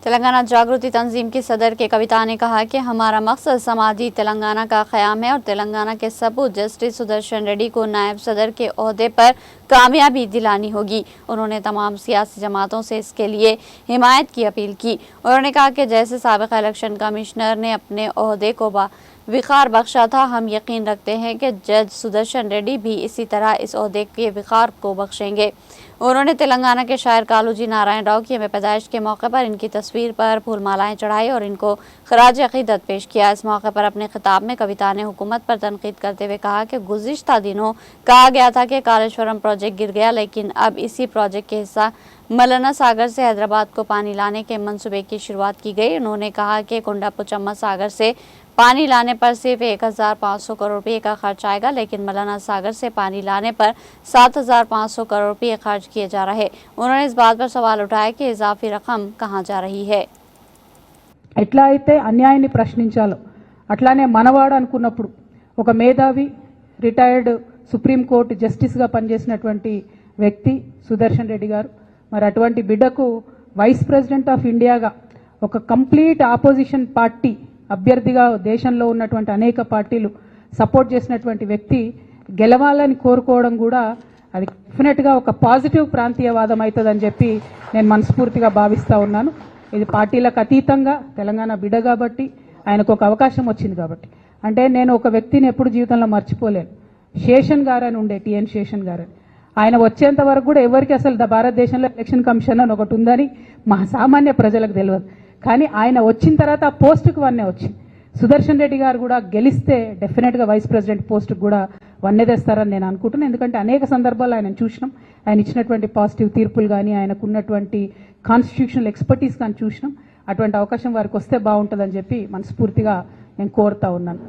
तेलंगाना जागृति तंजीम की सदर के कविता ने कहा कि हमारा मकसद समाजी तेलंगाना का क़याम है और तेलंगाना के सपूत जस्टिस सुदर्शन रेड्डी को नायब सदर के ओहदे पर कामयाबी दिलानी होगी। उन्होंने तमाम सियासी जमातों से इसके लिए हिमायत की अपील की। उन्होंने कहा कि जैसे साबिक़ इलेक्शन कमिश्नर ने अपने ओहदे को विकार बख्शा था, हम यकीन रखते हैं कि जज सुदर्शन रेड्डी भी इसी तरह इस ओहदे के विकार को बख्शेंगे। उन्होंने तेलंगाना के शायर कालूजी नारायण राव की पैदाइश के मौके पर इनकी तस्वीर पर फूलमालाएं चढ़ाई और इनको खराज अकीदत पेश किया। इस मौके पर अपने खिताब में कविता ने हुकूमत पर तनकीद करते हुए कहा कि गुज़िश्ता दिनों कहा गया था कि कालेश्वरम प्रोजेक्ट गिर गया, लेकिन अब इसी प्रोजेक्ट के हिस्सा मलना सागर से हैदराबाद को पानी लाने के मंसूबे की शुरुआत की गई। उन्होंने कहा कि कुंडापुचम्मा सागर से पानी लाने पर सिर्फ 1500 करोड़ रुपये का खर्च आएगा, लेकिन मलना सागर से पानी लाने पर 7500 करोड़ रुपये खर्च किए जा रहे। उन्होंने इस बात पर सवाल उठाया कि इजाफी रकम कहाँ जा रही है। ఎట్లా అయితే అన్యాయాన్ని ప్రశ్నించాలో అట్లానే మనవాడు అనుకున్నప్పుడు ఒక మేధావి రిటైర్డ్ సుప్రీంకోర్టు జస్టిస్గా పనిచేసినటువంటి వ్యక్తి సుదర్శన్ రెడ్డి గారు, మరి అటువంటి బిడ్డకు వైస్ ప్రెసిడెంట్ ఆఫ్ ఇండియాగా ఒక కంప్లీట్ ఆపోజిషన్ పార్టీ అభ్యర్థిగా దేశంలో ఉన్నటువంటి అనేక పార్టీలు సపోర్ట్ చేసినటువంటి వ్యక్తి గెలవాలని కోరుకోవడం కూడా అది డెఫినెట్గా ఒక పాజిటివ్ ప్రాంతీయవాదం అవుతుందని చెప్పి నేను మనస్ఫూర్తిగా భావిస్తూ ఉన్నాను. ఇది పార్టీలకు అతీతంగా తెలంగాణ బిడ్డ కాబట్టి ఆయనకు ఒక అవకాశం వచ్చింది కాబట్టి. అంటే నేను ఒక వ్యక్తిని ఎప్పుడు జీవితంలో మర్చిపోలేను. శేషన్ గారు అని ఉండే, టిఎన్ శేషన్ గారు అని. ఆయన వచ్చేంత వరకు కూడా ఎవరికి అసలు భారతదేశంలో ఎలక్షన్ కమిషన్ అని ఒకటి ఉందని మా సామాన్య ప్రజలకు తెలియదు. కానీ ఆయన వచ్చిన తర్వాత ఆ పోస్టుకు వన్నే వచ్చింది. సుదర్శన్ రెడ్డి గారు కూడా గెలిస్తే డెఫినెట్గా వైస్ ప్రెసిడెంట్ పోస్టుకు కూడా వన్నే తెస్తారని నేను అనుకుంటున్నాను. ఎందుకంటే అనేక సందర్భాల్లో ఆయన చూసినాం, ఆయన ఇచ్చినటువంటి పాజిటివ్ తీర్పులు కానీ ఆయనకు ఉన్నటువంటి కాన్స్టిట్యూషనల్ ఎక్స్పర్టీస్ కానీ చూసినాం. అటువంటి అవకాశం వారికి వస్తే బాగుంటుందని చెప్పి మనస్ఫూర్తిగా నేను కోరుతా ఉన్నాను.